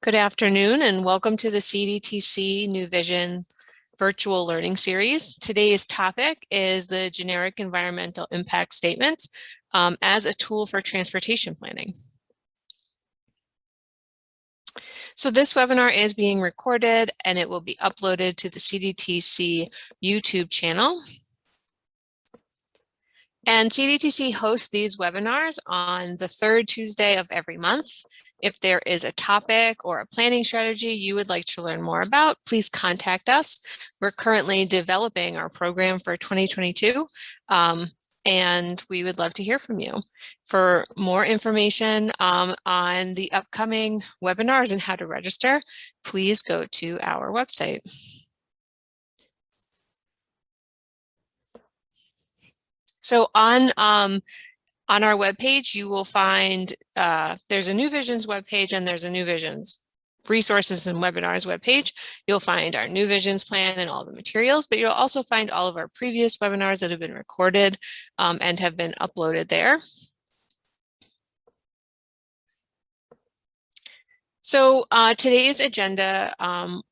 Good afternoon and welcome to the CDTC Nuvision virtual learning series. Today's topic is the generic environmental impact statement as a tool for transportation planning. So this webinar is being recorded and it will be uploaded to the CDTC YouTube channel. And CDTC hosts these webinars on the third Tuesday of every month. If there is a topic or a planning strategy you would like to learn more about, please contact us. We're currently developing our program for 2022, and we would love to hear from you. For more information on the upcoming webinars and how to register, please go to our website. So on our webpage, you will find there's a Nuvisions webpage and there's a Nuvisions resources and webinars webpage. You'll find our Nuvisions plan and all the materials, but you'll also find all of our previous webinars that have been recorded and have been uploaded there. So today's agenda,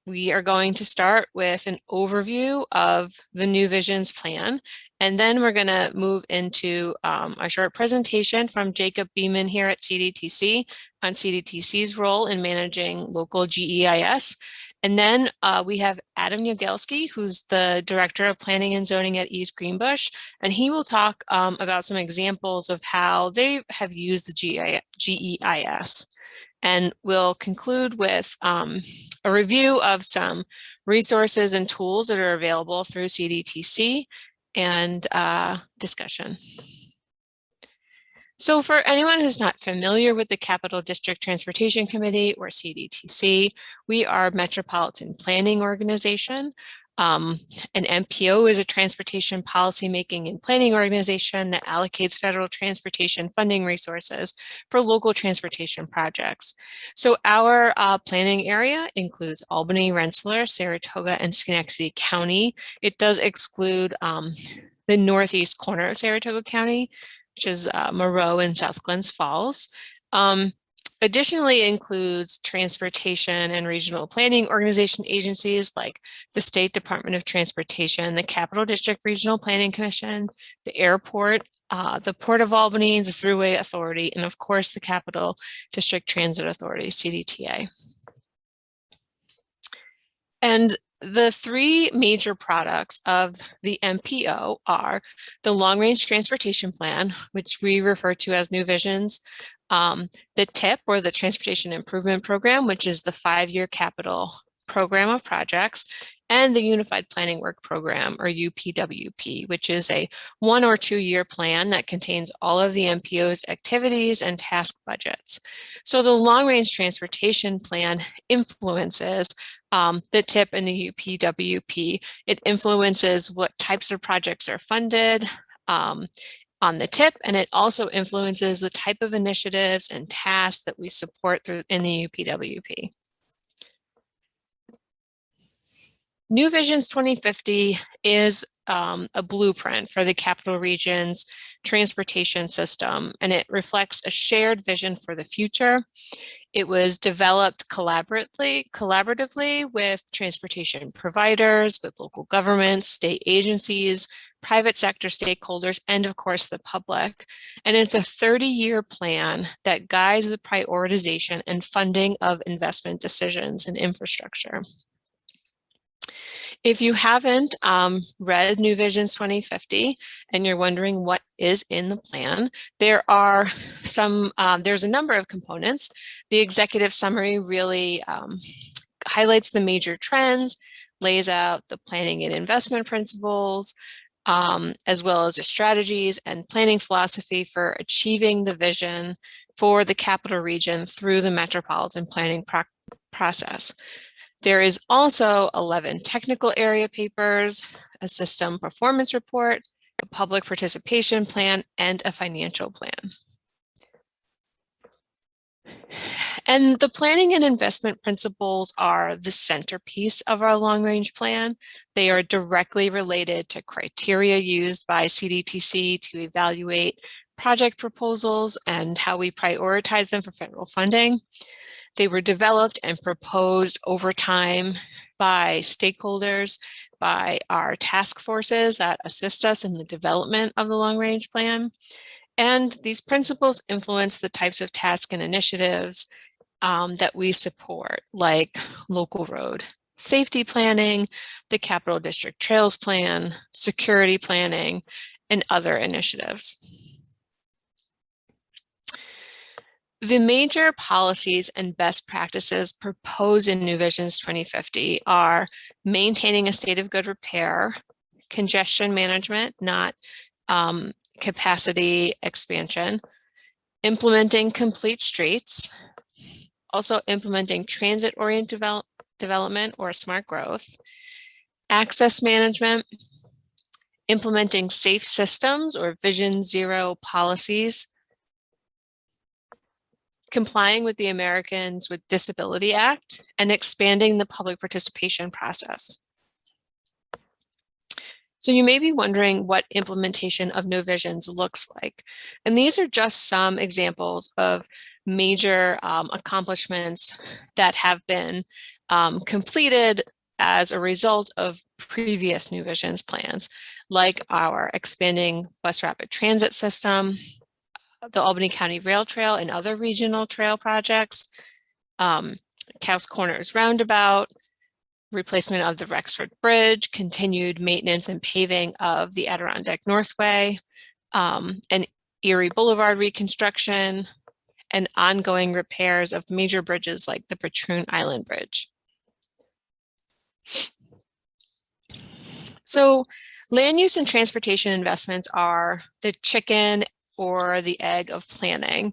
we are going to start with an overview of the Nuvisions plan, and then we're going to move into a short presentation from Jacob Beeman here at CDTC on CDTC's role in managing local GEIS. And then we have Adam Yagelski, who's the Director of Planning and Zoning at East Greenbush, and he will talk about some examples of how they have used the GEIS. And we'll conclude with a review of some resources and tools that are available through CDTC and discussion. So for anyone who's not familiar with the Capital District Transportation Committee or CDTC, we are a metropolitan planning organization. An MPO is a transportation policy making and planning organization that allocates federal transportation funding resources for local transportation projects. So our planning area includes Albany, Rensselaer, Saratoga, and Schenectady County. It does exclude the northeast corner of Saratoga County, which is Moreau and South Glens Falls. Additionally, it includes transportation and regional planning organization agencies like the State Department of Transportation, the Capital District Regional Planning Commission, the airport, the Port of Albany, the Thruway Authority, and of course, the Capital District Transit Authority, CDTA. And the three major products of the MPO are the Long Range Transportation Plan, which we refer to as Nuvisions, the TIP, or the Transportation Improvement Program, which is the 5-year capital program of projects, and the Unified Planning Work Program, or UPWP, which is a 1 or 2 year plan that contains all of the MPO's activities and task budgets. So the Long Range Transportation Plan influences the TIP and the UPWP. It influences what types of projects are funded on the TIP, and it also influences the type of initiatives and tasks that we support through in the UPWP. Nuvisions 2050 is a blueprint for the capital region's transportation system, and it reflects a shared vision for the future. It was developed collaboratively with transportation providers, with local governments, state agencies, private sector stakeholders, and of course the public. And it's a 30-year plan that guides the prioritization and funding of investment decisions in infrastructure. If you haven't read Nuvisions 2050 and you're wondering what is in the plan, there's a number of components. The executive summary really highlights the major trends, lays out the planning and investment principles, as well as the strategies and planning philosophy for achieving the vision for the capital region through the metropolitan planning process. There is also 11 technical area papers, a system performance report, a public participation plan, and a financial plan. And the planning and investment principles are the centerpiece of our long-range plan. They are directly related to criteria used by CDTC to evaluate project proposals and how we prioritize them for federal funding. They were developed and proposed over time by stakeholders, by our task forces that assist us in the development of the long-range plan. And these principles influence the types of tasks and initiatives that we support, like local road safety planning, the Capital District Trails Plan, security planning, and other initiatives. The major policies and best practices proposed in Nuvisions 2050 are maintaining a state of good repair, congestion management, not capacity expansion, implementing complete streets, also implementing transit-oriented development or smart growth, access management, implementing safe systems or Vision Zero policies, complying with the Americans with Disability Act, and expanding the public participation process. So you may be wondering what implementation of Nuvisions looks like. And these are just some examples of major accomplishments that have been completed as a result of previous Nuvisions plans, like our expanding bus rapid transit system, the Albany County Rail Trail and other regional trail projects, Cows Corners Roundabout, replacement of the Rexford Bridge, continued maintenance and paving of the Adirondack Northway, and Erie Boulevard reconstruction, and ongoing repairs of major bridges like the Patroon Island Bridge. So land use and transportation investments are the chicken or the egg of planning.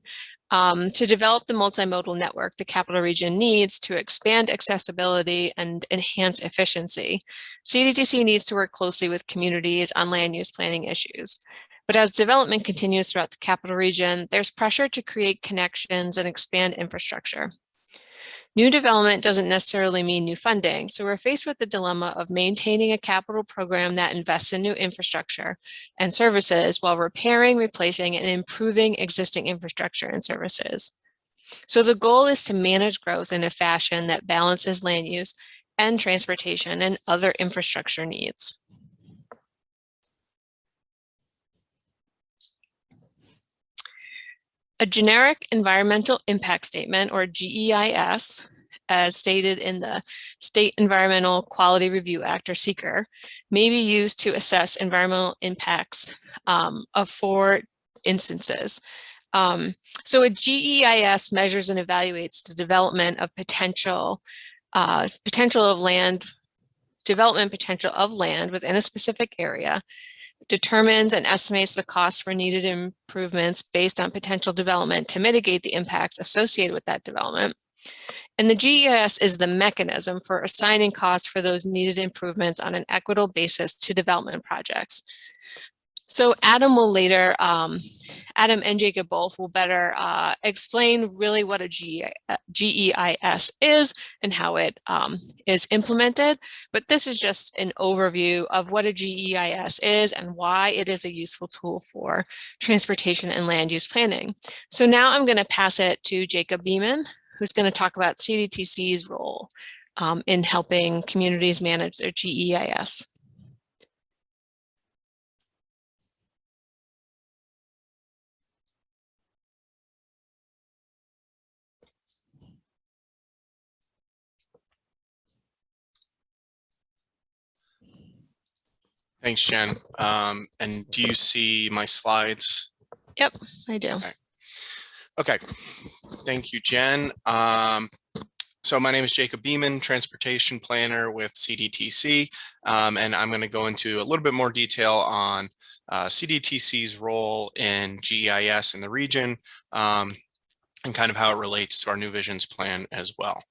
To develop the multimodal network the capital region needs to expand accessibility and enhance efficiency, CDTC needs to work closely with communities on land use planning issues. But as development continues throughout the capital region, there's pressure to create connections and expand infrastructure. New development doesn't necessarily mean new funding, so we're faced with the dilemma of maintaining a capital program that invests in new infrastructure and services while repairing, replacing, and improving existing infrastructure and services. So the goal is to manage growth in a fashion that balances land use and transportation and other infrastructure needs. A generic environmental impact statement, or GEIS, as stated in the State Environmental Quality Review Act, or SEQR, may be used to assess environmental impacts of 4 instances. So a GEIS measures and evaluates the development of development potential of land within a specific area, determines and estimates the costs for needed improvements based on potential development to mitigate the impacts associated with that development. And the GEIS is the mechanism for assigning costs for those needed improvements on an equitable basis to development projects. So Adam and Jacob both will better explain really what a GEIS is and how it is implemented. But this is just an overview of what a GEIS is and why it is a useful tool for transportation and land use planning. So now I'm going to pass it to Jacob Beeman, who's going to talk about CDTC's role in helping communities manage their GEIS. Thanks, Jen. And do you see my slides? Yep, I do. Okay. Thank you, Jen. So my name is Jacob Beeman, Transportation Planner with CDTC, and I'm going to go into a little bit more detail on CDTC's role in GEIS in the region, and kind of how it relates to our Nuvisions plan as well.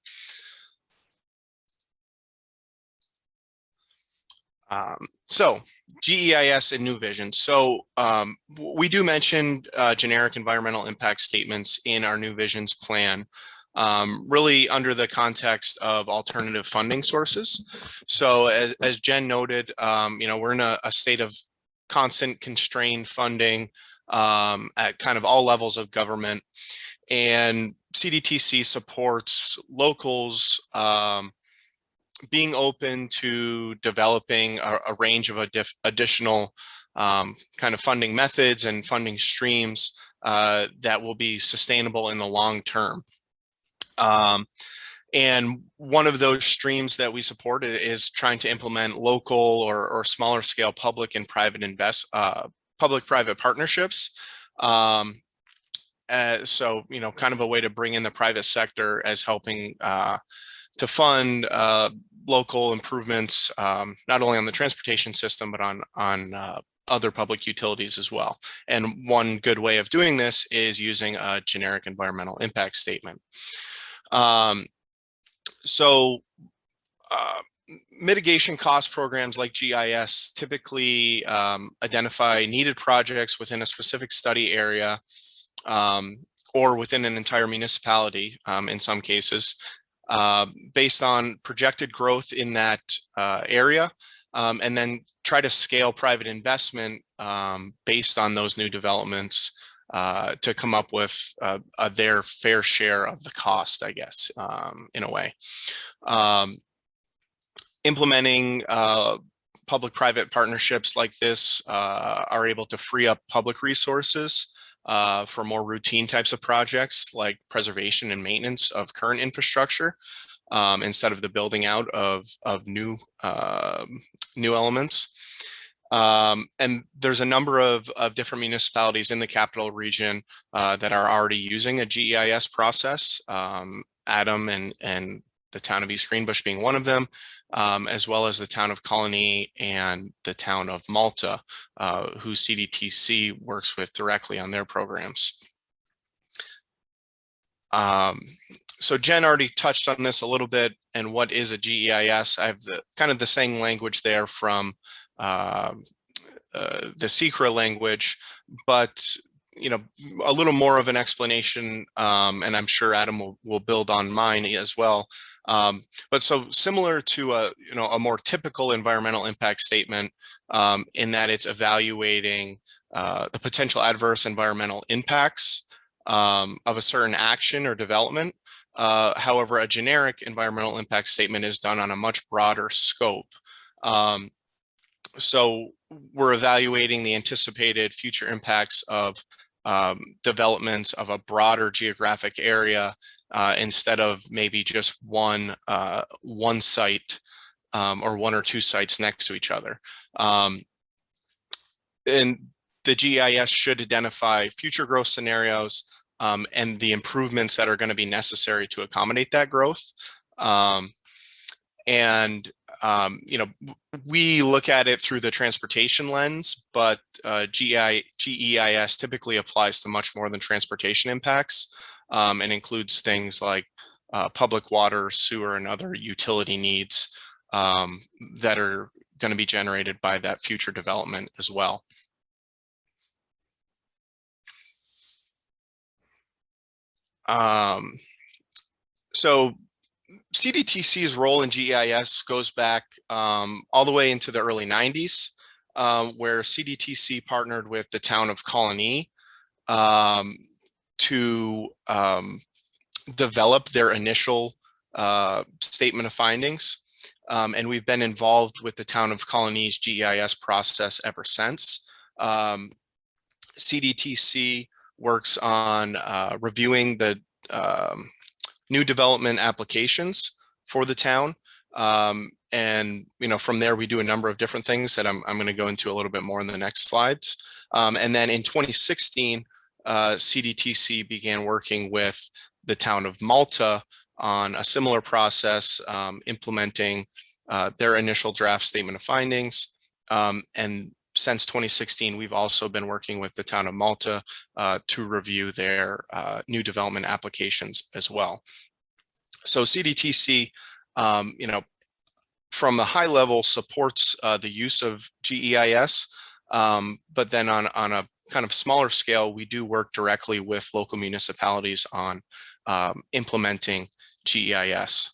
So GEIS and Nuvisions. So we do mention generic environmental impact statements in our Nuvisions plan, really under the context of alternative funding sources. So as Jen noted, we're in a state of constant constrained funding at kind of all levels of government. And CDTC supports locals being open to developing a range of additional kind of funding methods and funding streams that will be sustainable in the long term. And one of those streams that we support is trying to implement local or smaller scale public and private public-private partnerships. So, you know, kind of a way to bring in the private sector as helping to fund local improvements, not only on the transportation system, but on other public utilities as well. And one good way of doing this is using a generic environmental impact statement. Mitigation cost programs like GEIS typically identify needed projects within a specific study area or within an entire municipality in some cases, based on projected growth in that area, and then try to scale private investment based on those new developments to come up with their fair share of the cost, I guess, in a way. Implementing public-private partnerships like this are able to free up public resources for more routine types of projects like preservation and maintenance of current infrastructure instead of the building out of new elements. And there's a number of different municipalities in the capital region that are already using a GEIS process, Adam and the Town of East Greenbush being one of them, as well as the Town of Colony and the Town of Malta, who CDTC works with directly on their programs. So Jen already touched on this a little bit, and what is a GEIS? I have kind of the same language there from the CECRA language, but you know, a little more of an explanation, and I'm sure Adam will build on mine as well. But so similar to a more typical environmental impact statement, in that it's evaluating the potential adverse environmental impacts of a certain action or development. However, a generic environmental impact statement is done on a much broader scope. So we're evaluating the anticipated future impacts of developments of a broader geographic area instead of maybe just one site or one or two sites next to each other. And the GEIS should identify future growth scenarios and the improvements that are going to be necessary to accommodate that growth. You know, we look at it through the transportation lens, but GEIS typically applies to much more than transportation impacts and includes things like public water, sewer, and other utility needs that are going to be generated by that future development as well. So CDTC's role in GEIS goes back all the way into the early 90s, where CDTC partnered with the Town of Colony to develop their initial statement of findings. And we've been involved with the Town of Colony's GEIS process ever since. CDTC works on reviewing the new development applications for the town. And you know, from there, we do a number of different things that I'm going to go into a little bit more in the next slides. And then in 2016, CDTC began working with the Town of Malta on a similar process, implementing their initial draft statement of findings. And since 2016, we've also been working with the Town of Malta to review their new development applications as well. So CDTC, you know, from a high level supports the use of GEIS, but then on a kind of smaller scale, we do work directly with local municipalities on implementing GEIS.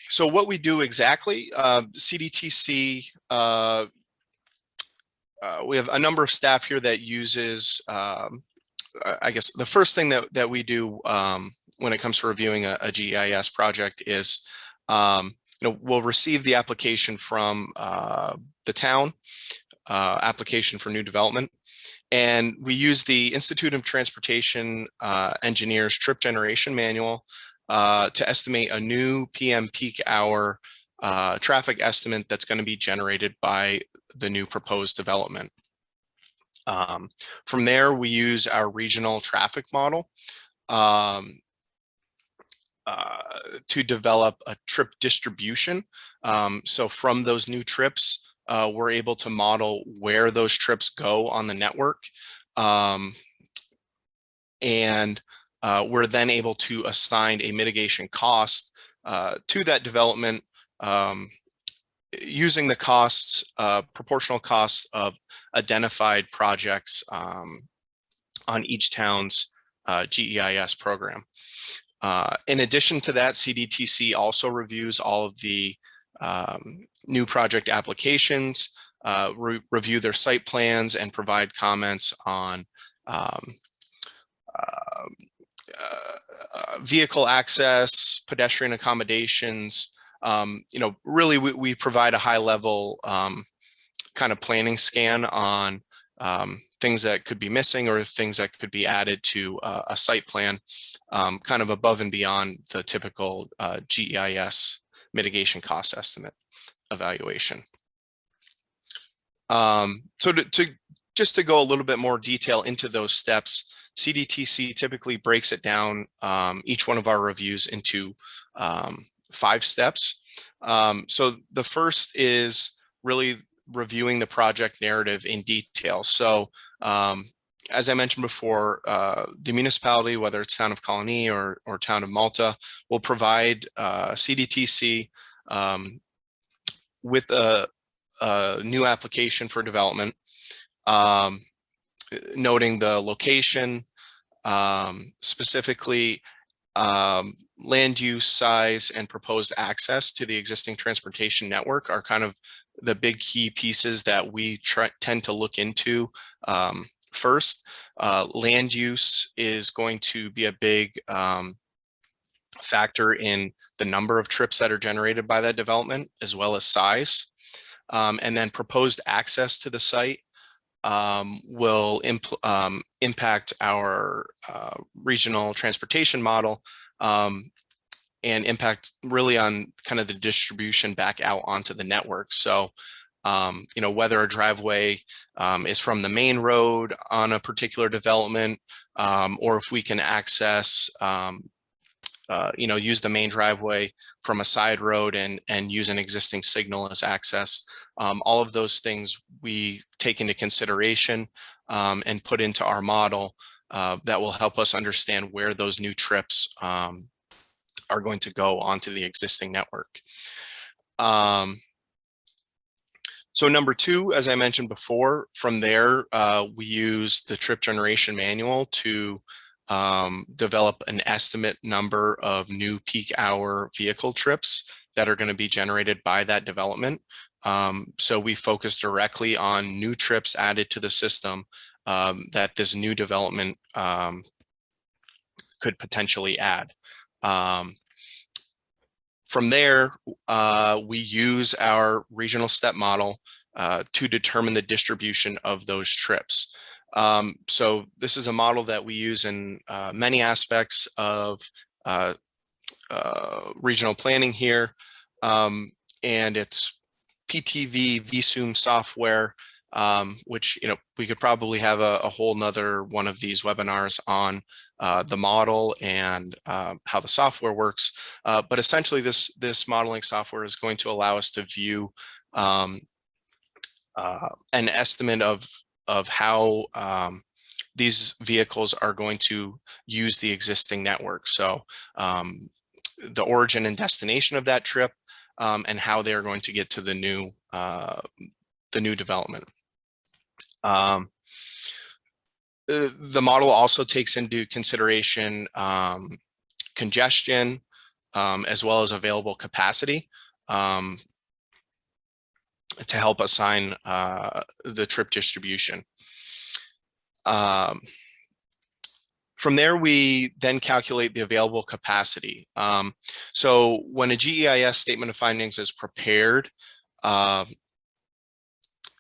So what we do exactly, CDTC we have a number of staff here that uses, I guess the first thing that we do when it comes to reviewing a GEIS project is, we'll receive the application from the town, application for new development. And we use the Institute of Transportation Engineers trip generation manual to estimate a new PM peak hour traffic estimate that's going to be generated by the new proposed development. From there, we use our regional traffic model to develop a trip distribution. So from those new trips, we're able to model where those trips go on the network. And we're then able to assign a mitigation cost to that development using the costs, proportional costs of identified projects on each town's GEIS program. In addition to that, CDTC also reviews all of the new project applications, review their site plans, and provide comments on vehicle access, pedestrian accommodations. Really we provide a high level kind of planning scan on things that could be missing or things that could be added to a site plan, kind of above and beyond the typical GEIS mitigation cost estimate evaluation. So just to go a little bit more detail into those steps, CDTC typically breaks it down, each one of our reviews, into 5 steps. So the first is really reviewing the project narrative in detail. So as I mentioned before, the municipality, whether it's Town of Colony or Town of Malta, will provide CDTC with a new application for development, noting the location, specifically land use, size, and proposed access to the existing transportation network are kind of the big key pieces that we tend to look into first. Land use is going to be a big factor in the number of trips that are generated by that development, as well as size. And then proposed access to the site will impact our regional transportation model and impact really on kind of the distribution back out onto the network. So, whether a driveway is from the main road on a particular development, or if we can access, use the main driveway from a side road and use an existing signal as access. All of those things we take into consideration and put into our model that will help us understand where those new trips are going to go onto the existing network. So number 2, as I mentioned before, from there, we use the trip generation manual to develop an estimate number of new peak hour vehicle trips that are going to be generated by that development. So we focus directly on new trips added to the system that this new development could potentially add. From there, we use our regional step model to determine the distribution of those trips. So this is a model that we use in many aspects of regional planning here, and it's PTV VSUM software, which we could probably have a whole nother one of these webinars on the model and how the software works. But essentially, this modeling software is going to allow us to view an estimate of how these vehicles are going to use the existing network. So the origin and destination of that trip, and how they are going to get to the new development. The model also takes into consideration congestion, as well as available capacity. to help assign the trip distribution. From there, we then calculate the available capacity. So when a GEIS statement of findings is prepared,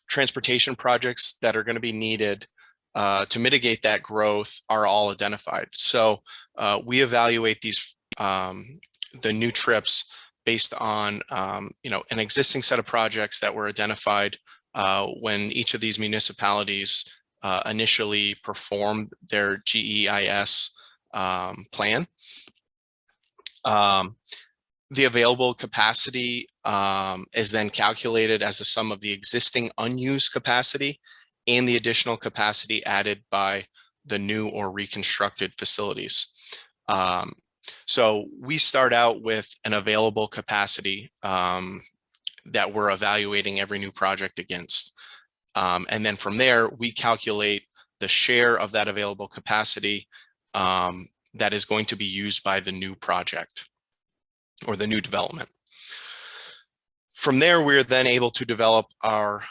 transportation projects that are going to be needed to mitigate that growth are all identified. So we evaluate these the new trips based on an existing set of projects that were identified when each of these municipalities initially performed their GEIS plan. The available capacity is then calculated as the sum of the existing unused capacity and the additional capacity added by the new or reconstructed facilities. So we start out with an available capacity that we're evaluating every new project against. And then from there, we calculate the share of that available capacity that is going to be used by the new project or the new development. From there, we're then able to develop our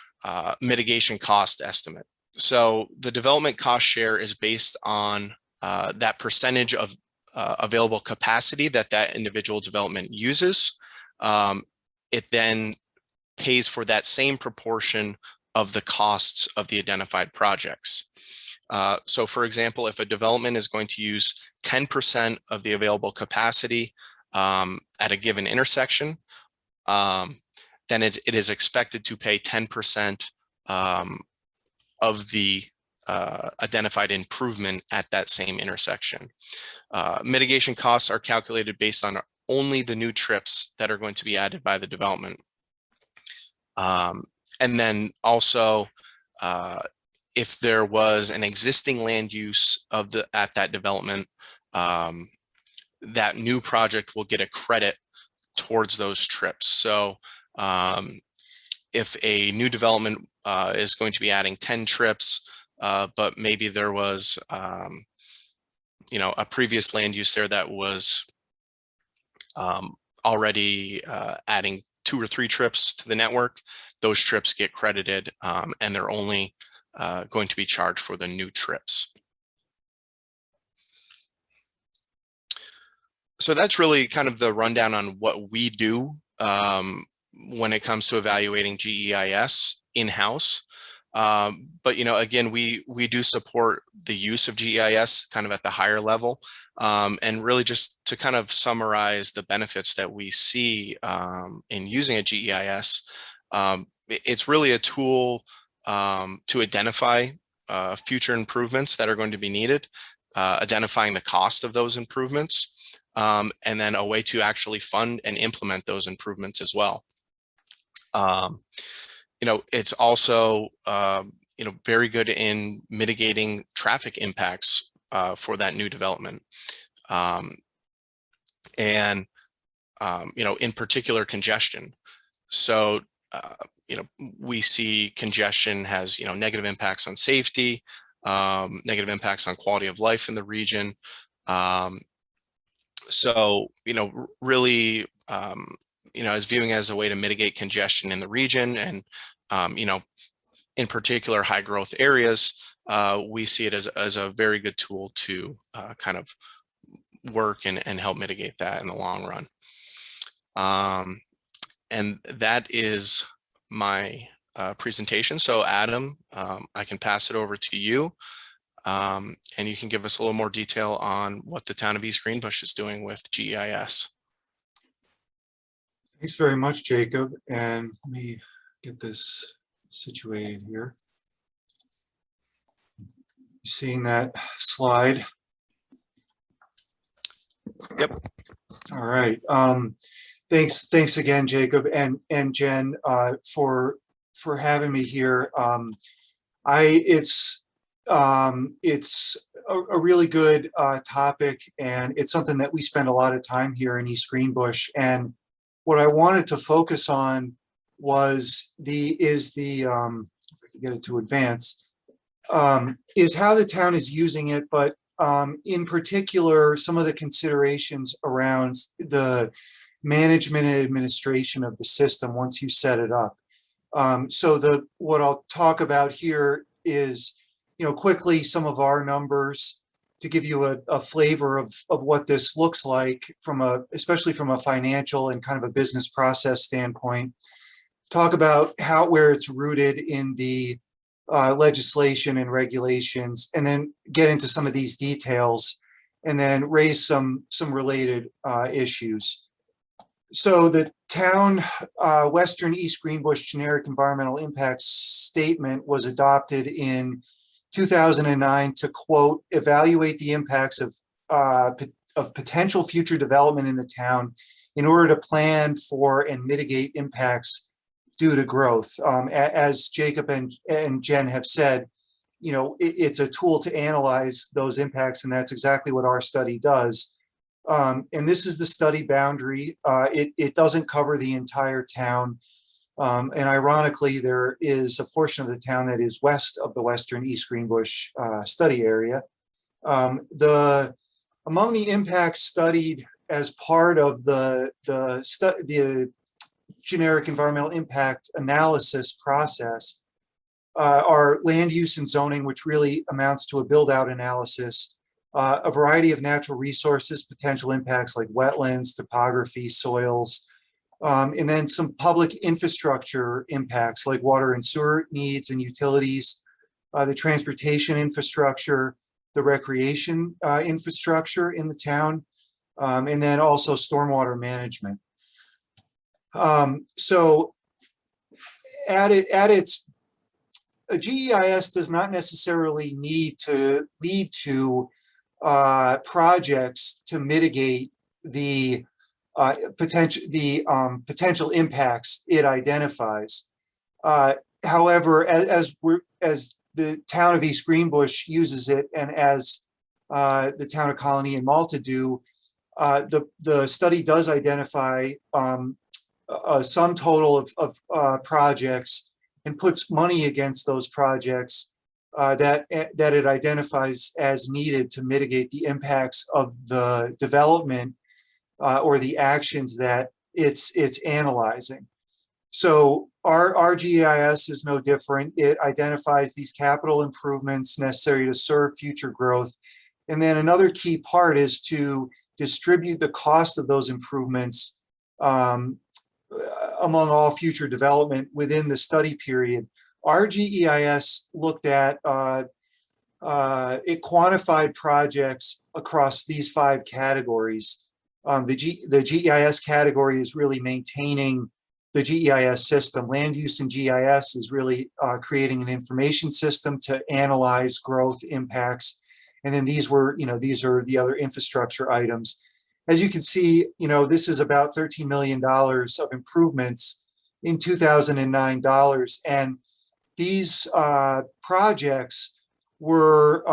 mitigation cost estimate. So the development cost share is based on that percentage of available capacity that individual development uses. It then pays for that same proportion of the costs of the identified projects. So for example, if a development is going to use 10% of the available capacity at a given intersection, then it is expected to pay 10% of the identified improvement at that same intersection. Mitigation costs are calculated based on only the new trips that are going to be added by the development. And then also, if there was an existing land use at that development, that new project will get a credit towards those trips. So if a new development is going to be adding 10 trips, but maybe there was a previous land use there that was already adding 2 or 3 trips to the network, those trips get credited and they're only going to be charged for the new trips. So that's really kind of the rundown on what we do when it comes to evaluating GEIS in-house. But again, we do support the use of GEIS kind of at the higher level, and really just to kind of summarize the benefits that we see in using a GEIS. It's really a tool to identify future improvements that are going to be needed, identifying the cost of those improvements, and then a way to actually fund and implement those improvements as well. It's also very good in mitigating traffic impacts for that new development, and in particular congestion. So we see congestion has negative impacts on safety, negative impacts on quality of life in the region. So really is viewing as a way to mitigate congestion in the region, and in particular high growth areas, we see it as a very good tool to kind of work and help mitigate that in the long run. And that is my presentation. So Adam, I can pass it over to you, and you can give us a little more detail on what the Town of East Greenbush is doing with GEIS. Thanks very much, Jacob. And let me get this situated here. Seeing that slide? Yep. All right. Thanks again, Jacob and Jen, for having me here. It's a really good topic, and it's something that we spend a lot of time here in East Greenbush. And what I wanted to focus on was if I could get it to advance, is how the town is using it, but in particular, some of the considerations around the management and administration of the system once you set it up. So what I'll talk about here is, quickly some of our numbers to give you a flavor of what this looks like especially from a financial and kind of a business process standpoint. Talk about where it's rooted in the legislation and regulations, and then get into some of these details, and then raise some related issues. So the town Western East Greenbush generic environmental impact statement was adopted in 2009 to, quote, evaluate the impacts of potential future development in the town in order to plan for and mitigate impacts due to growth. As Jacob and Jen have said, it's a tool to analyze those impacts, and that's exactly what our study does. And this is the study boundary. It doesn't cover the entire town. And ironically, there is a portion of the town that is west of the Western East Greenbush study area. Among the impacts studied as part of the generic environmental impact analysis process are land use and zoning, which really amounts to a build-out analysis, a variety of natural resources, potential impacts like wetlands, topography, soils, and then some public infrastructure impacts like water and sewer needs and utilities, the transportation infrastructure, the recreation infrastructure in the town, and then also stormwater management. So a GEIS does not necessarily need to lead to projects to mitigate the potential impacts it identifies. However, as the town of East Greenbush uses it, and as the town of Colony and Malta do, the study does identify a sum total of projects and puts money against those projects that it identifies as needed to mitigate the impacts of the development or the actions that it's analyzing. So our GEIS is no different. It identifies these capital improvements necessary to serve future growth. And then another key part is to distribute the cost of those improvements among all future development within the study period. Our GEIS looked at, it quantified projects across these 5 categories. The GEIS category is really maintaining the GEIS system. Land use and GIS is really creating an information system to analyze growth impacts. And then these are the other infrastructure items. As you can see, this is about $13 million of improvements in 2009 dollars. And these projects were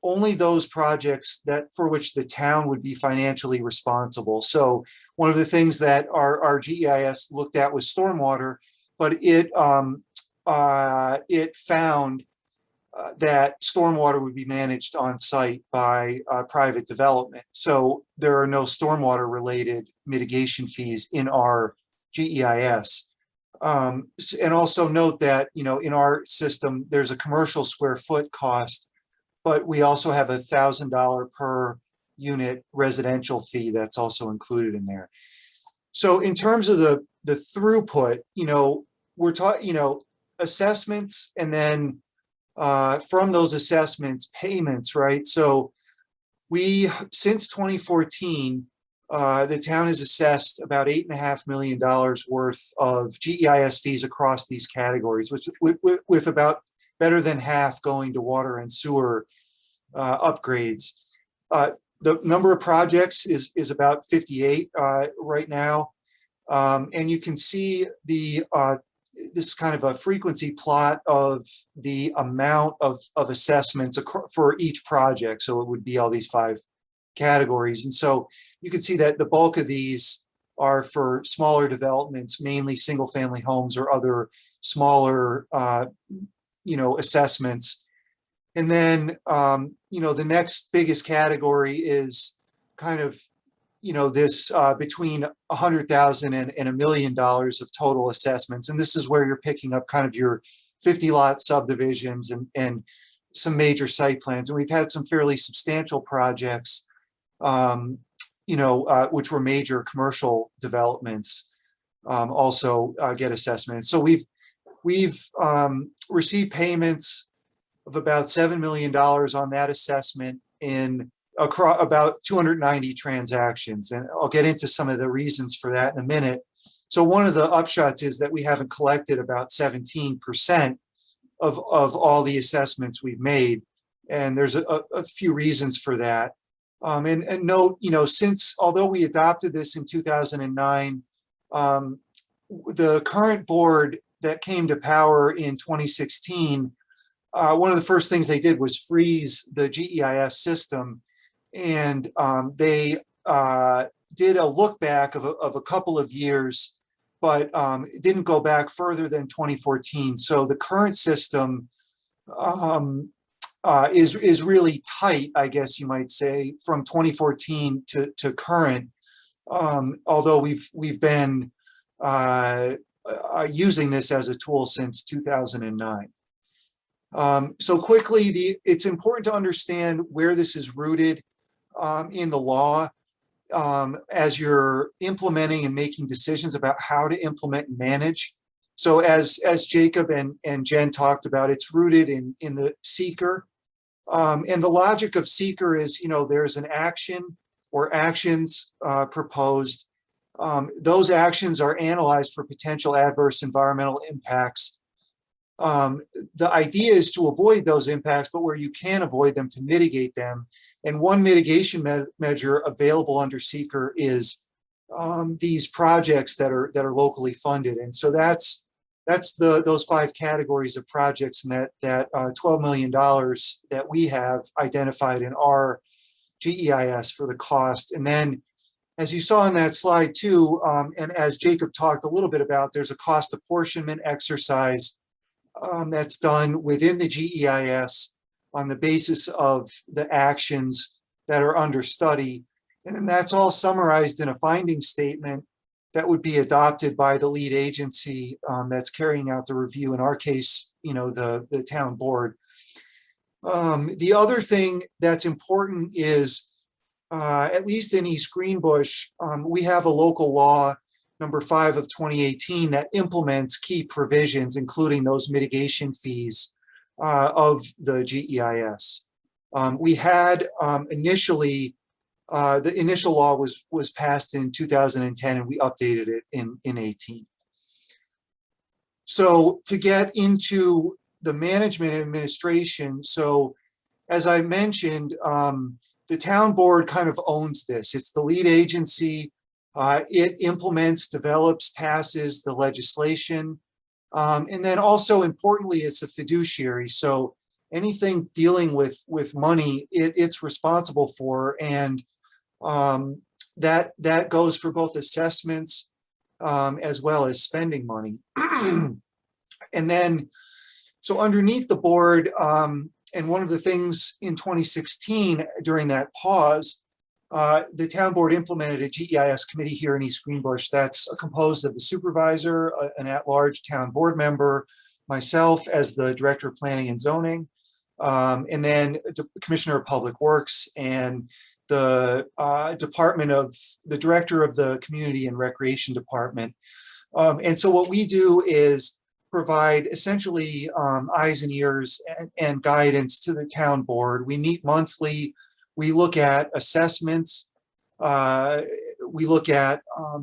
only those projects for which the town would be financially responsible. So one of the things that our GEIS looked at was stormwater, but it found that stormwater would be managed on site by private development. So there are no stormwater related mitigation fees in our GEIS. And also note that, in our system, there's a commercial square foot cost, but we also have $1,000 per unit residential fee that's also included in there. So in terms of the throughput, we're talking, assessments, and then from those assessments, payments, right? So since 2014, the town has assessed about $8.5 million worth of GEIS fees across these categories, which with about better than half going to water and sewer upgrades. The number of projects is about 58 right now. And you can see this kind of a frequency plot of the amount of assessments for each project. So it would be all these 5 categories. And so you can see that the bulk of these are for smaller developments, mainly single family homes or other smaller, assessments. And then, the next biggest category is kind of this between $100,000 and $1 million of total assessments. And this is where you're picking up kind of your 50 lot subdivisions and some major site plans. And we've had some fairly substantial projects, which were major commercial developments, also get assessments. So we've received payments of about $7 million on that assessment in across about 290 transactions. And I'll get into some of the reasons for that in a minute. So one of the upshots is that we haven't collected about 17% of all the assessments we've made. And there's a few reasons for that. And note, since, although we adopted this in 2009, the current board that came to power in 2016, one of the first things they did was freeze the GEIS system. And they did a look back of a couple of years, but it didn't go back further than 2014. So the current system is really tight, I guess you might say, from 2014 to current. Although we've been using this as a tool since 2009. So quickly, it's important to understand where this is rooted in the law as you're implementing and making decisions about how to implement and manage. So as Jacob and Jen talked about, it's rooted in the seeker. And the logic of seeker is, there's an action or actions proposed. Those actions are analyzed for potential adverse environmental impacts. The idea is to avoid those impacts, but where you can avoid them, to mitigate them. And one mitigation measure available under seeker is these projects that are locally funded. And so that's those 5 categories of projects, and that $12 million that we have identified in our GEIS for the cost. And then, as you saw in that slide too, and as Jacob talked a little bit about, there's a cost apportionment exercise that's done within the GEIS on the basis of the actions that are under study. And then that's all summarized in a finding statement that would be adopted by the lead agency that's carrying out the review, in our case, the town board. The other thing that's important is, at least in East Greenbush, we have a local law, number 5 of 2018, that implements key provisions, including those mitigation fees of the GEIS. We had initially, the initial law was passed in 2010, and we updated it in 18. So to get into the management and administration, so as I mentioned, the town board kind of owns this. It's the lead agency. It implements, develops, passes the legislation. And then also importantly, it's a fiduciary. So anything dealing with money, it's responsible for. And that goes for both assessments as well as spending money. And then, so underneath the board, and one of the things in 2016 during that pause, the town board implemented a GEIS committee here in East Greenbush that's composed of the supervisor, an at-large town board member, myself as the director of planning and zoning, and then the commissioner of public works, and the the director of the community and recreation department. And so what we do is provide essentially eyes and ears and guidance to the town board. We meet monthly. We look at assessments. We look at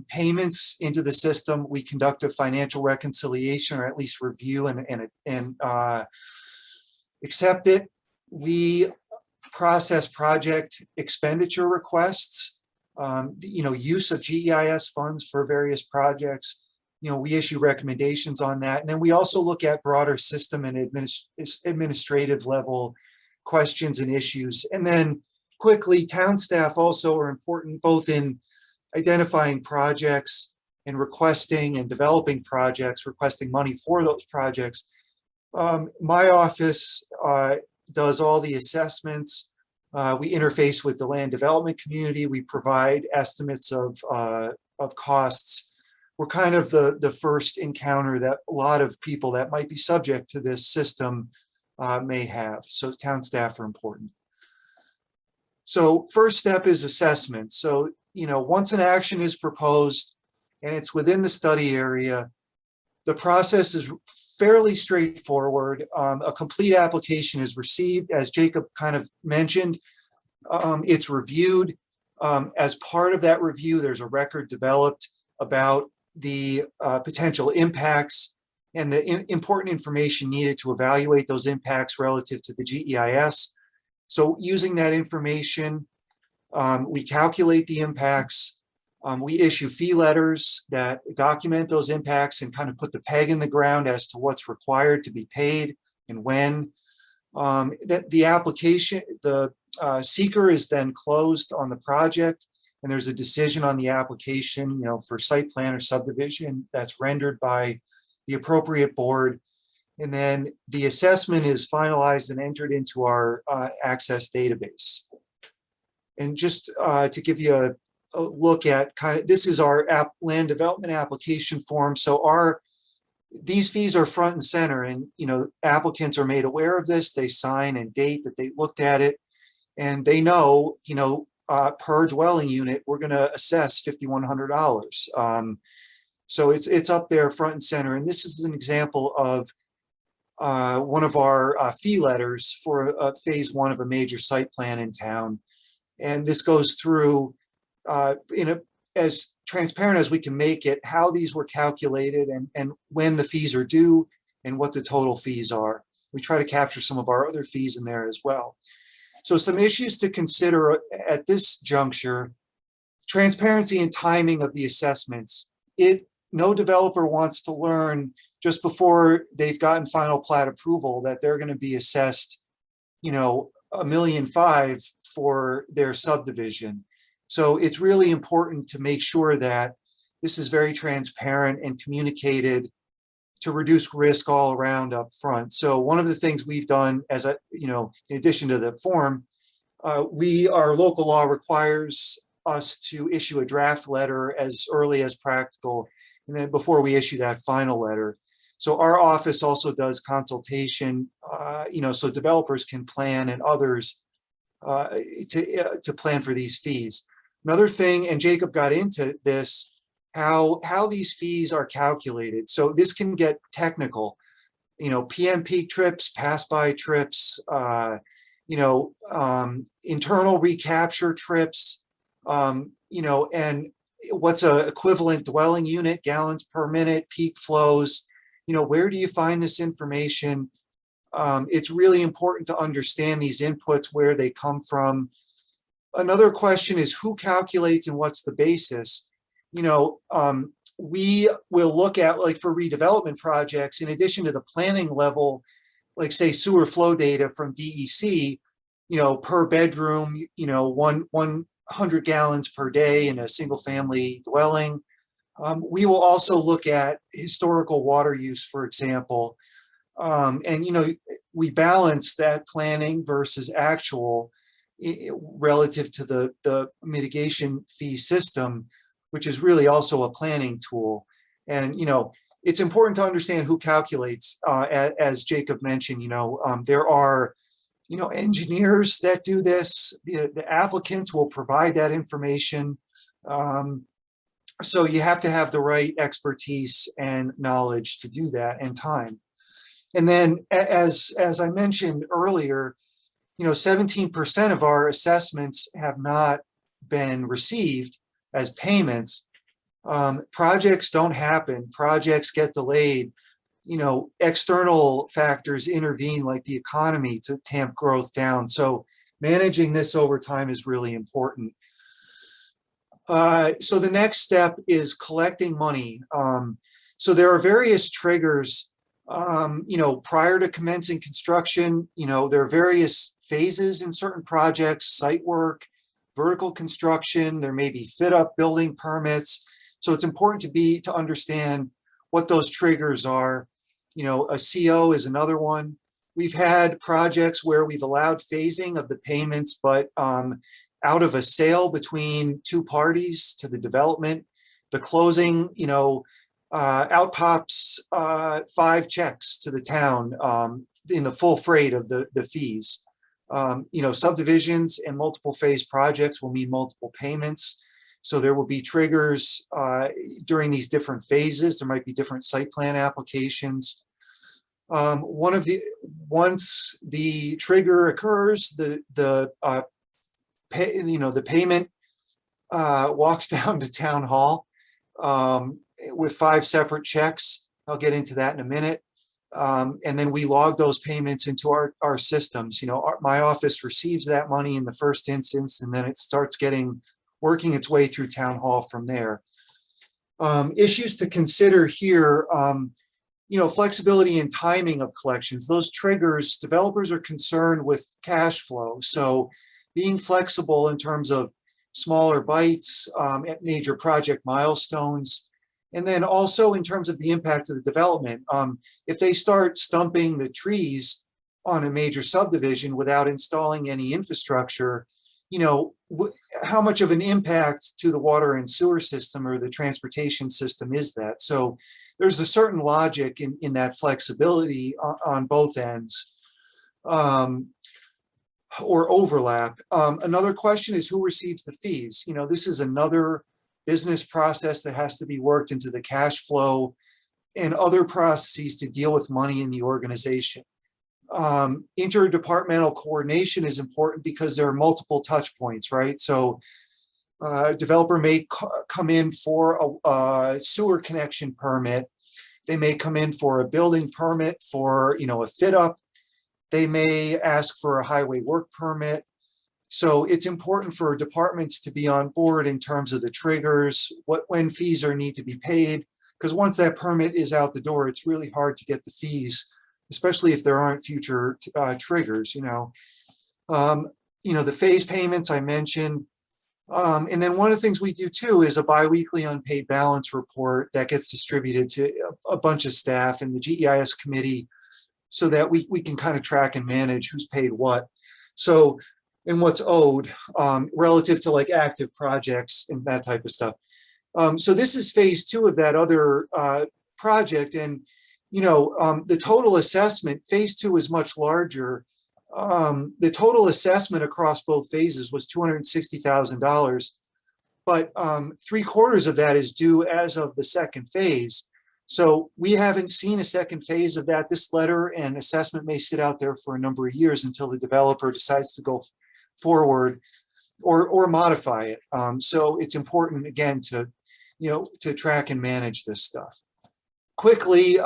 payments into the system. We conduct a financial reconciliation, or at least review and accept it. We process project expenditure requests, use of GEIS funds for various projects. We issue recommendations on that. And then we also look at broader system and administrative level questions and issues. And then quickly, town staff also are important, both in identifying projects and requesting and developing projects, requesting money for those projects. My office does all the assessments. We interface with the land development community. We provide estimates of costs. We're kind of the first encounter that a lot of people that might be subject to this system may have. So town staff are important. So first step is assessment. So, once an action is proposed and it's within the study area, the process is fairly straightforward. A complete application is received, as Jacob kind of mentioned. It's reviewed. As part of that review, there's a record developed about the potential impacts and the important information needed to evaluate those impacts relative to the GEIS. So using that information, we calculate the impacts. We issue fee letters that document those impacts and kind of put the peg in the ground as to what's required to be paid and when. The application, the seeker is then closed on the project, and there's a decision on the application, for site plan or subdivision that's rendered by the appropriate board. And then the assessment is finalized and entered into our access database. And just to give you a look at this is our land development application form. So these fees are front and center, and applicants are made aware of this. They sign and date that they looked at it, and they know, per dwelling unit, we're going to assess $5,100. So it's up there front and center. And this is an example of one of our fee letters for phase 1 of a major site plan in town. And this goes through as transparent as we can make it, how these were calculated and when the fees are due and what the total fees are. We try to capture some of our other fees in there as well. So some issues to consider at this juncture: transparency and timing of the assessments. No developer wants to learn just before they've gotten final plat approval that they're going to be assessed, $1.5 million for their subdivision. So it's really important to make sure that this is very transparent and communicated to reduce risk all around up front. So one of the things we've done, in addition to the form, our local law requires us to issue a draft letter as early as practical, and then before we issue that final letter. So our office also does consultation, so developers can plan and others to plan for these fees. Another thing, and Jacob got into this, how these fees are calculated. So this can get technical, PM peak trips, pass-by trips, internal recapture trips, and what's a equivalent dwelling unit, gallons per minute, peak flows. Where do you find this information? It's really important to understand these inputs, where they come from. Another question is who calculates and what's the basis? We will look at, like for redevelopment projects, in addition to the planning level, like say sewer flow data from DEC, per bedroom, 100 gallons per day in a single family dwelling. We will also look at historical water use, for example. And, we balance that planning versus actual relative to the mitigation fee system, which is really also a planning tool. And, it's important to understand who calculates, as Jacob mentioned, there are, engineers that do this. The applicants will provide that information. So you have to have the right expertise and knowledge to do that, and time. And then as I mentioned earlier, 17% of our assessments have not been received as payments. Projects don't happen. Projects get delayed. External factors intervene, like the economy, to tamp growth down. So managing this over time is really important. So the next step is collecting money. So there are various triggers, prior to commencing construction. There are various phases in certain projects: site work, vertical construction, there may be fit up, building permits. So it's important to understand what those triggers are. A CO is another one. We've had projects where we've allowed phasing of the payments, but out of a sale between two parties to the development, the closing, out pops 5 checks to the town in the full freight of the fees. Subdivisions and multiple phase projects will mean multiple payments. So there will be triggers during these different phases. There might be different site plan applications. Once the trigger occurs, the payment walks down to town hall with 5 separate checks. I'll get into that in a minute. And then we log those payments into our systems. My office receives that money in the first instance, and then it starts working its way through town hall from there. Issues to consider here, flexibility and timing of collections. Those triggers, developers are concerned with cash flow. So being flexible in terms of smaller bites at major project milestones. And then also in terms of the impact of the development. If they start stumping the trees on a major subdivision without installing any infrastructure, how much of an impact to the water and sewer system or the transportation system is that? So there's a certain logic in that flexibility on both ends or overlap. Another question is who receives the fees? This is another business process that has to be worked into the cash flow and other processes to deal with money in the organization. Interdepartmental coordination is important because there are multiple touch points, right? So a developer may come in for a sewer connection permit. They may come in for a building permit for, a fit up. They may ask for a highway work permit. So it's important for departments to be on board in terms of the triggers, when fees need to be paid, because once that permit is out the door, it's really hard to get the fees, especially if there aren't future triggers. The phase payments I mentioned. And then one of the things we do too is a biweekly unpaid balance report that gets distributed to a bunch of staff and the GEIS committee so that we can kind of track and manage who's paid what. So, and what's owed relative to like active projects and that type of stuff. So this is phase 2 of that other project. And, the total assessment, phase 2 is much larger. The total assessment across both phases was $260,000, but 3/4 of that is due as of the second phase. So we haven't seen a second phase of that. This letter and assessment may sit out there for a number of years until the developer decides to go forward or modify it. So it's important again to track and manage this stuff. Quickly,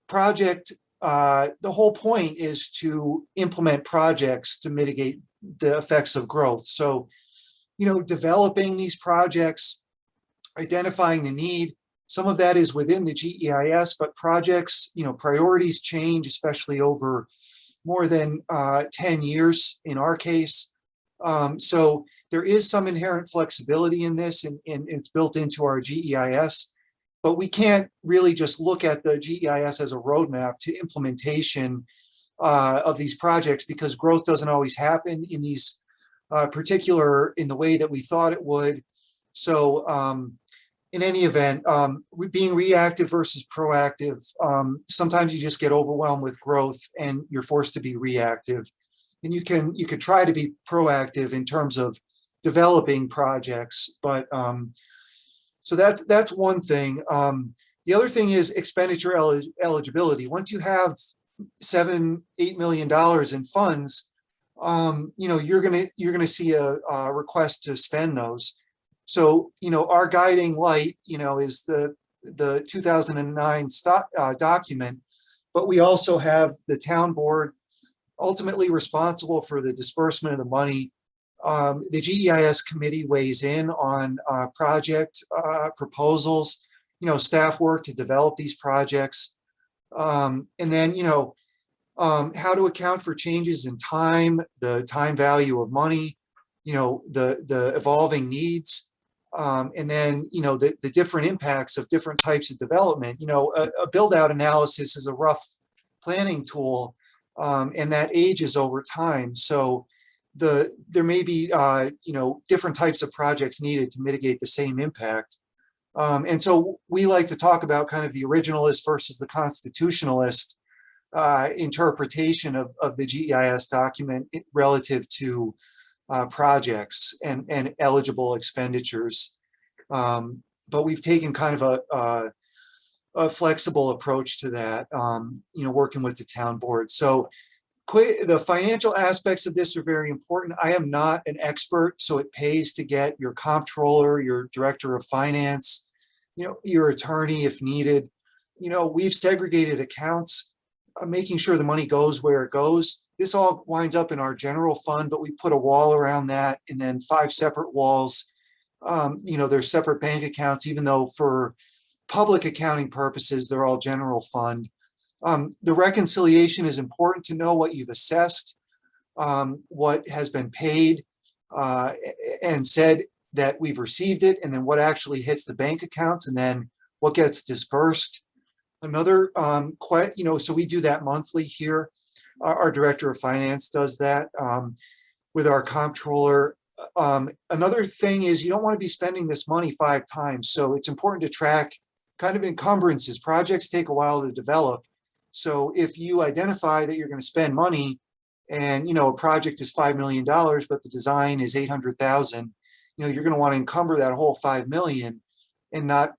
project. The whole point is to implement projects to mitigate the effects of growth. So, developing these projects, identifying the need, some of that is within the GEIS, but projects, priorities change, especially over more than 10 years in our case. So there is some inherent flexibility in this and it's built into our GEIS. But we can't really just look at the GEIS as a roadmap to implementation of these projects because growth doesn't always happen in these particular in the way that we thought it would. So in any event, being reactive versus proactive, sometimes you just get overwhelmed with growth and you're forced to be reactive. And you could try to be proactive in terms of developing projects, but so that's one thing. The other thing is expenditure eligibility. Once you have $7-8 million in funds, you're gonna see a request to spend those. So our guiding light is the 2009 document, but we also have the town board ultimately responsible for the disbursement of the money. The GEIS committee weighs in on project proposals, staff work to develop these projects. And then, how to account for changes in time, the time value of money, the evolving needs, and then, the different impacts of different types of development. A build out analysis is a rough planning tool, and that ages over time. So there may be different types of projects needed to mitigate the same impact. And so we like to talk about kind of the originalist versus the constitutionalist interpretation of the GEIS document relative to projects and eligible expenditures. But we've taken kind of a flexible approach to that, working with the town board. So the financial aspects of this are very important. I am not an expert, so it pays to get your comptroller, your director of finance, your attorney if needed. We've segregated accounts, making sure the money goes where it goes. This all winds up in our general fund, but we put a wall around that and then 5 separate walls. There's separate bank accounts, even though for public accounting purposes, they're all general fund. The reconciliation is important to know what you've assessed, what has been paid, and said that we've received it, and then what actually hits the bank accounts, and then what gets dispersed. Another, so we do that monthly here. Our director of finance does that with our comptroller. Another thing is you don't want to be spending this money 5 times. So it's important to track kind of encumbrances. Projects take a while to develop. So if you identify that you're going to spend money and, a project is $5 million, but the design is 800,000, you're going to want to encumber that whole 5 million and not,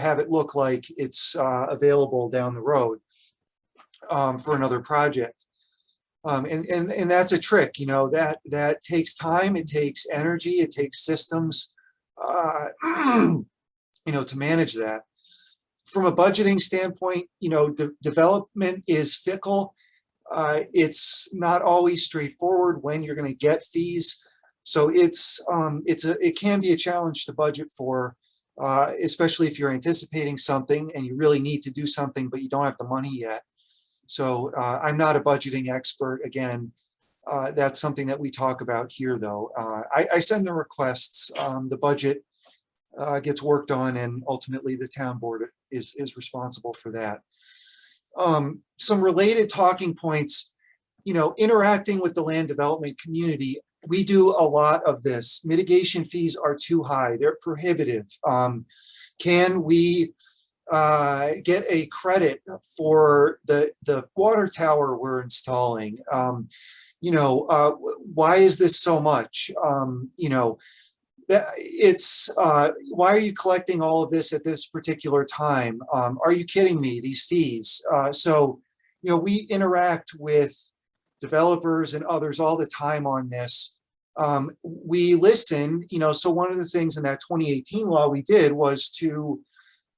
have it look like it's available down the road for another project. And that's a trick, that takes time, it takes energy, it takes systems, to manage that. From a budgeting standpoint, development is fickle. It's not always straightforward when you're going to get fees. So it can be a challenge to budget for, especially if you're anticipating something and you really need to do something, but you don't have the money yet. So I'm not a budgeting expert. Again, that's something that we talk about here, though. I send the requests, the budget gets worked on, and ultimately the town board is responsible for that. Some related talking points, interacting with the land development community. We do a lot of this. Mitigation fees are too high. They're prohibitive. Can we get a credit for the water tower we're installing? Why is this so much? Why are you collecting all of this at this particular time? Are you kidding me? These fees. So we interact with developers and others all the time on this. We listen. So one of the things in that 2018 law we did was to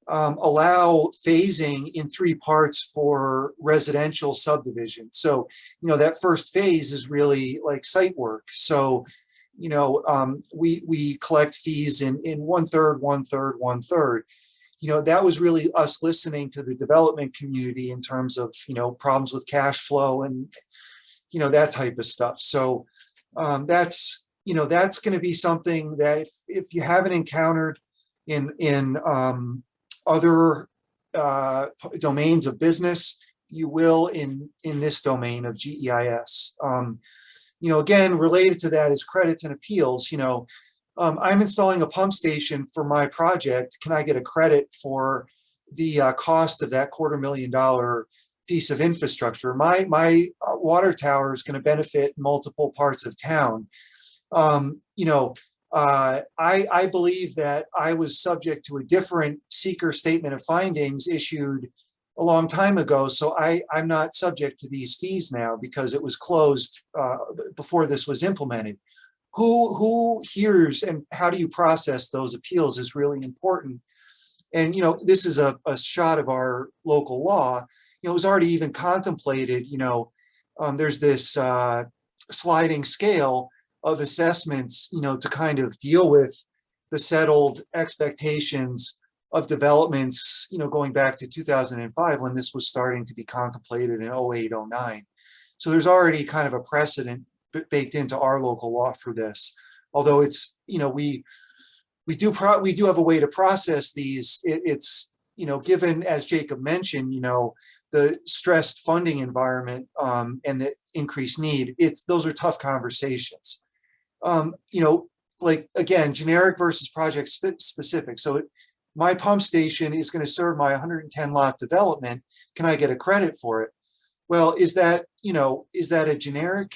allow phasing in 3 parts for residential subdivision. So, that first phase is really like site work. So, we collect fees in 1/3, 1/3, 1/3. That was really us listening to the development community in terms of, problems with cash flow and, that type of stuff. So that's going to be something that if you haven't encountered in other domains of business, you will in this domain of GEIS. Again, related to that is credits and appeals. I'm installing a pump station for my project. Can I get a credit for the cost of that $250,000 piece of infrastructure? My water tower is going to benefit multiple parts of town. I believe that I was subject to a different seeker statement of findings issued a long time ago, so I'm not subject to these fees now because it was closed before this was implemented. Who hears and how do you process those appeals is really important. And this is a shot of our local law. It was already even contemplated. There's this sliding scale of assessments, to kind of deal with the settled expectations of developments, going back to 2005 when this was starting to be contemplated in 08, 09. So there's already kind of a precedent baked into our local law for this. Although it's, we do have a way to process these. It's, given, as Jacob mentioned, the stressed funding environment and the increased need, those are tough conversations. Like again, generic versus project specific. So my pump station is going to serve my 110 lot development. Can I get a credit for it? Well, is that a generic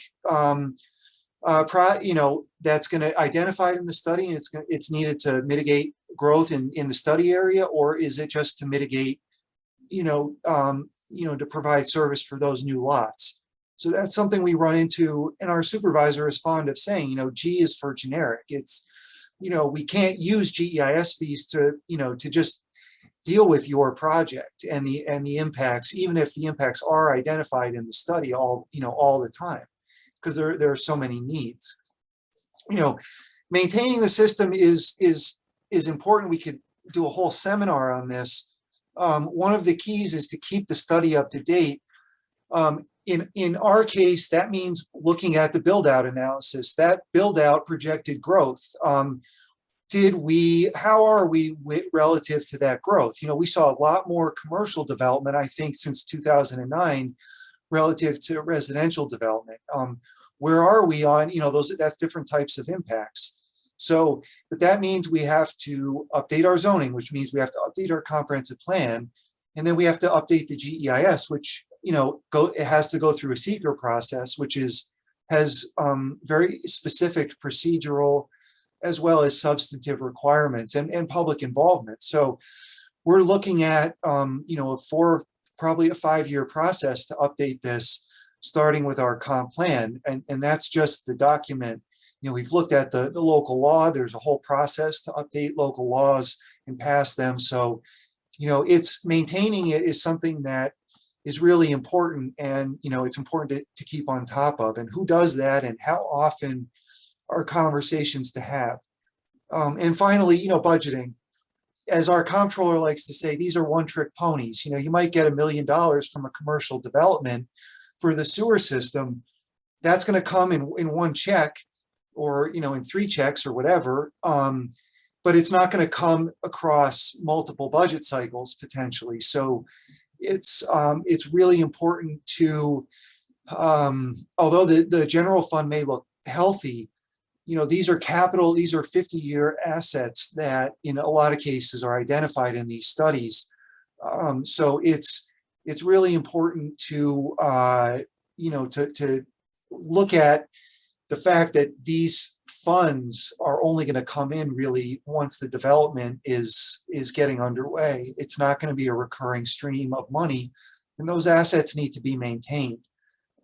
that's going to identify it in the study and it's needed to mitigate growth in the study area, or is it just to mitigate, to provide service for those new lots? So that's something we run into, and our supervisor is fond of saying, G is for generic. It's, we can't use GEIS fees to just deal with your project and the impacts, even if the impacts are identified in the study all the time, because there are so many needs. Maintaining the system is important. We could do a whole seminar on this. One of the keys is to keep the study up to date. In our case, that means looking at the build-out analysis. That build-out projected growth. How are we relative to that growth? We saw a lot more commercial development, I think, since 2009 relative to residential development. Where are we on, that's different types of impacts. So, but that means we have to update our zoning, which means we have to update our comprehensive plan, and then we have to update the GEIS, which, it has to go through a seeker process, which has very specific procedural as well as substantive requirements and public involvement. So we're looking at, probably a 5-year process to update this, starting with our comp plan. And that's just the document. We've looked at the local law. There's a whole process to update local laws and pass them. So, it's maintaining it is something that is really important, and, it's important to keep on top of. And who does that, and how often are conversations to have? And finally, budgeting. As our comptroller likes to say, these are one-trick ponies. You might get $1 million from a commercial development for the sewer system. That's going to come in one check, or in 3 checks or whatever. But it's not going to come across multiple budget cycles potentially. So it's really important to, although the general fund may look healthy, these are 50-year assets that in a lot of cases are identified in these studies. So it's really important to, to look at the fact that these funds are only going to come in really once the development is getting underway. It's not going to be a recurring stream of money, and those assets need to be maintained.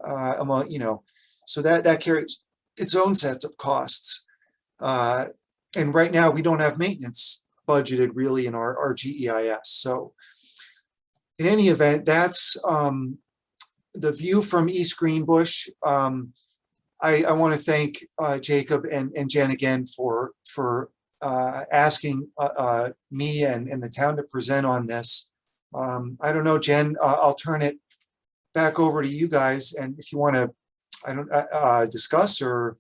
So that carries its own sets of costs. And right now we don't have maintenance budgeted really in our GEIS. So in any event, that's the view from East Greenbush. I want to thank Jacob and Jen again for asking me and the town to present on this. I don't know, Jen, I'll turn it back over to you guys, and if you want to discuss, or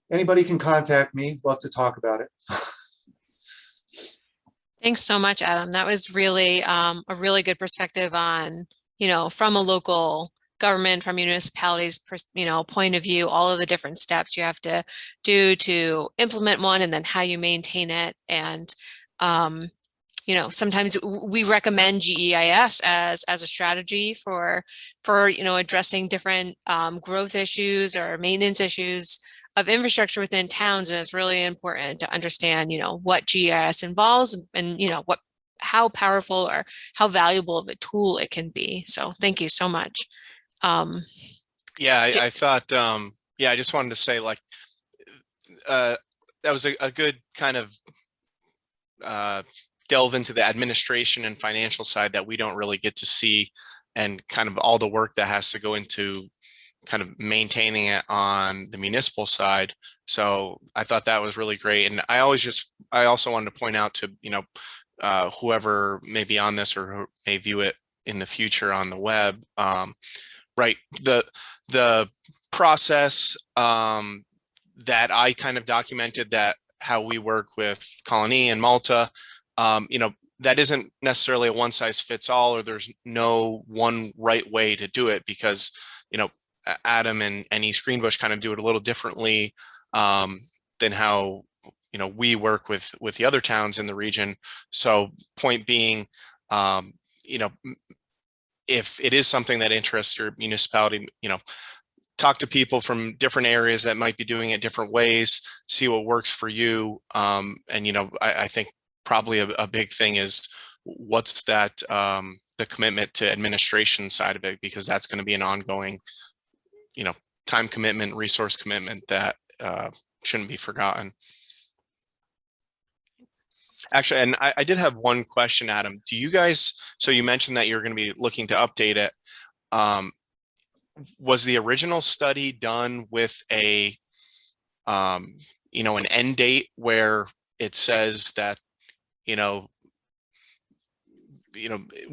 anybody can contact me. Love to talk about it. Thanks so much, Adam. That was really a really good perspective on, from a local government, from municipalities, point of view, all of the different steps you have to do to implement one, and then how you maintain it. And, sometimes we recommend GEIS as a strategy for addressing different growth issues or maintenance issues of infrastructure within towns. And it's really important to understand, what GEIS involves, and, how powerful or how valuable of a tool it can be. So thank you so much. I thought, I just wanted to say, that was a good kind of delve into the administration and financial side that we don't really get to see, and kind of all the work that has to go into kind of maintaining it on the municipal side. So I thought that was really great. And I also wanted to point out to, whoever may be on this or who may view it in the future on the web, right, the process that I kind of documented, that how we work with Colony and Malta, that isn't necessarily a one size fits all, or there's no one right way to do it, because, you know, Adam and East Greenbush kind of do it a little differently than how, you know, we work with the other towns in the region. So point being, you know, if it is something that interests your municipality, you know, talk to people from different areas that might be doing it different ways, see what works for you. And, you know, I think probably a big thing is what's that, the commitment to administration side of it, because that's going to be an ongoing, you know, time commitment, resource commitment that shouldn't be forgotten. Actually, and I did have one question, Adam. Do you guys, so you mentioned that you're going to be looking to update it. Was the original study done with a, you know, an end date where it says that, you know,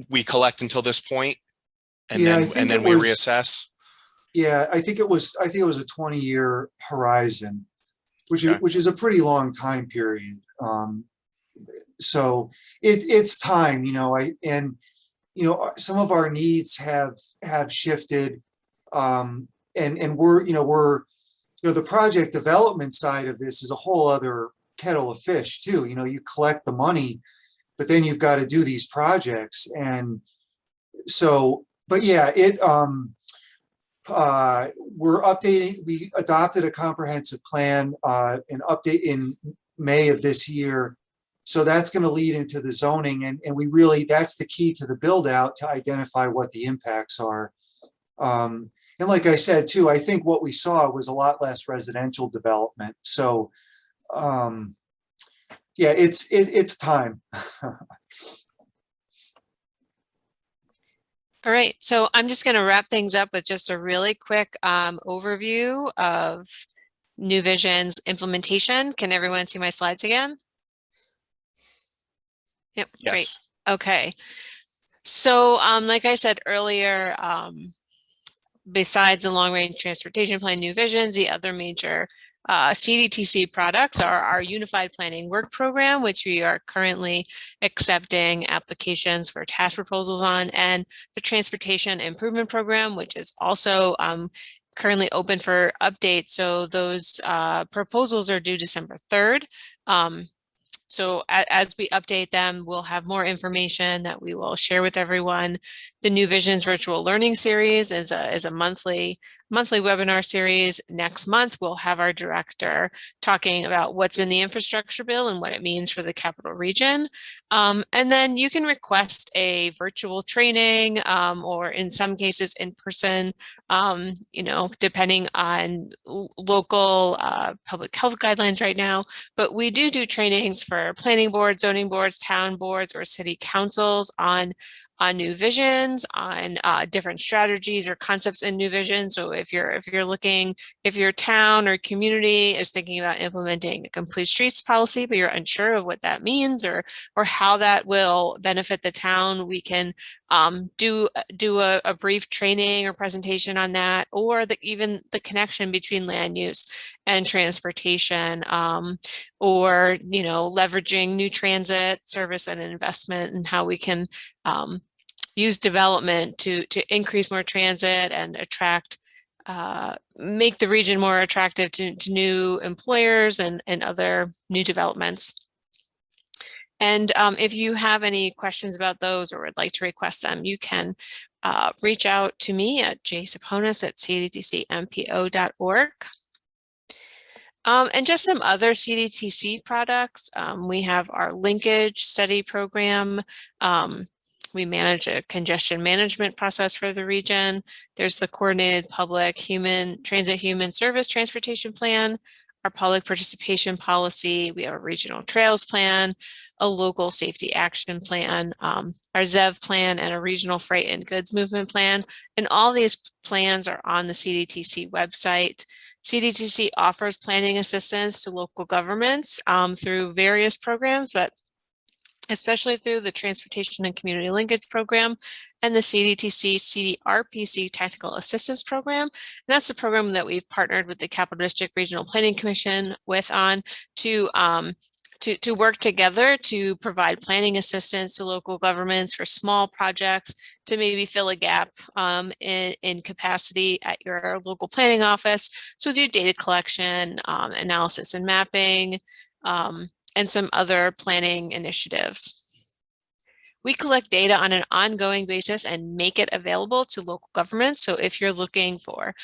we collect until this point, and then we reassess? Yeah, I think it was a 20-year horizon, which is a pretty long time period. So it's time, you know, and you know, some of our needs have shifted, and we're the project development side of this is a whole other kettle of fish too. You know, you collect the money, but then you've got to do these projects, and so, but yeah, we're updating. We adopted a comprehensive plan, an update in May of this year. So that's going to lead into the zoning, and we really, that's the key to the build out, to identify what the impacts are. And like I said too, I think what we saw was a lot less residential development. So yeah, it's time. All right, so I'm just going to wrap things up with just a really quick overview of Nuvisions implementation. Can everyone see my slides again? Yep, Yes. Great. Okay. So like I said earlier, besides the long-range transportation plan Nuvisions, the other major CDTC products are our Unified Planning Work Program, which we are currently accepting applications for task proposals on, and the Transportation Improvement Program, which is also currently open for update. So those proposals are due December 3rd. So as we update them, we'll have more information that we will share with everyone. The Nuvisions Virtual Learning Series is a monthly webinar series. Next month, we'll have our director talking about what's in the infrastructure bill and what it means for the capital region. And then you can request a virtual training, or in some cases in person, you know, depending on local public health guidelines right now. But we do trainings for planning boards, zoning boards, town boards, or city councils on Nuvisions, on different strategies or concepts in Nuvisions. So if your town or community is thinking about implementing a complete streets policy, but you're unsure of what that means or how that will benefit the town, we can do a brief training or presentation on that, or even the connection between land use and transportation, or, you know, leveraging new transit service and investment, and how we can use development to increase more transit and attract, make the region more attractive to new employers and other new developments. And if you have any questions about those or would like to request them, you can reach out to me at cdtcmpo.org. And just some other CDTC products. We have our linkage study program. We manage a congestion management process for the region. There's the coordinated public transit human service transportation plan, our public participation policy. We have a regional trails plan, a local safety action plan, our ZEV plan, and a regional freight and goods movement plan. And all these plans are on the CDTC website. CDTC offers planning assistance to local governments through various programs, but especially through the Transportation and Community Linkage Program and the CDTC CDRPC Technical Assistance Program. And that's the program that we've partnered with the Capital District Regional Planning Commission to to work together to provide planning assistance to local governments for small projects, to maybe fill a gap in capacity at your local planning office. So do data collection, analysis and mapping, and some other planning initiatives. We collect data on an ongoing basis and make it available to local governments. So if you're looking for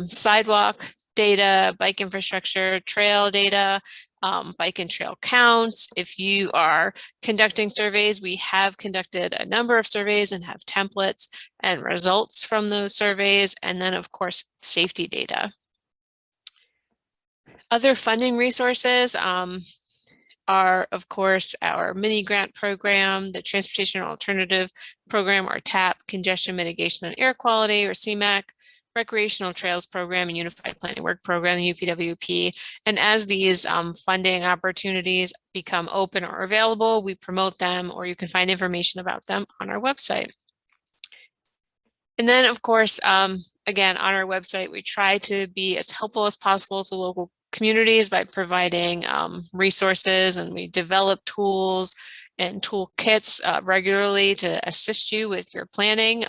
sidewalk data, bike infrastructure, trail data, bike and trail counts, if you are conducting surveys, we have conducted a number of surveys and have templates and results from those surveys. And then of course, safety data. Other funding resources, are, of course, our mini grant program, the Transportation Alternative Program, or TAP, Congestion Mitigation and Air Quality, or CMAQ, Recreational Trails Program, and Unified Planning Work Program, UPWP. And as these funding opportunities become open or available, we promote them, or you can find information about them on our website. And then, of course, again, on our website, we try to be as helpful as possible to local communities by providing resources, and we develop tools and toolkits regularly to assist you with your planning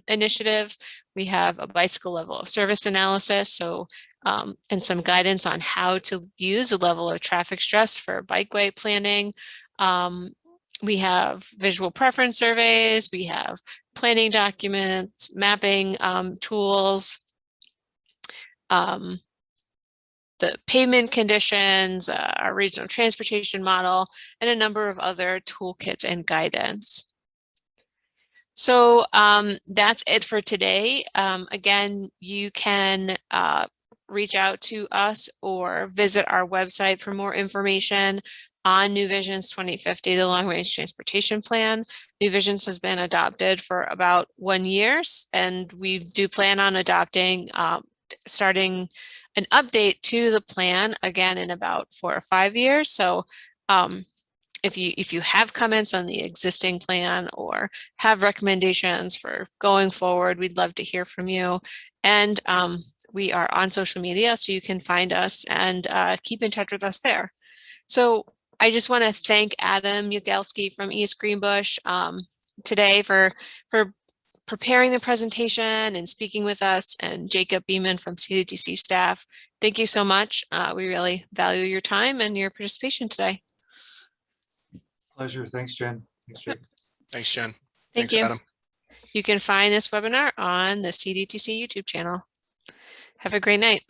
initiatives. We have a bicycle level of service analysis, so and some guidance on how to use a level of traffic stress for bikeway planning. We have visual preference surveys, we have planning documents, mapping tools, the pavement conditions, our regional transportation model, and a number of other toolkits and guidance. So that's it for today. Again, you can reach out to us or visit our website for more information on Nuvisions 2050, the Long Range Transportation Plan. Nuvisions has been adopted for about 1 year, and we do plan on adopting, starting an update to the plan again in about 4 or 5 years. So if you have comments on the existing plan or have recommendations for going forward, we'd love to hear from you. And we are on social media, so you can find us and keep in touch with us there. So I just want to thank Adam Yagelski from East Greenbush today for preparing the presentation and speaking with us, and Jacob Beeman from CDTC staff. Thank you so much. We really value your time and your participation today. Pleasure. Thanks, Jen. Thanks, Jake. Thanks, Jen. Thank Thanks, you. Adam. You can find this webinar on the CDTC YouTube channel. Have a great night.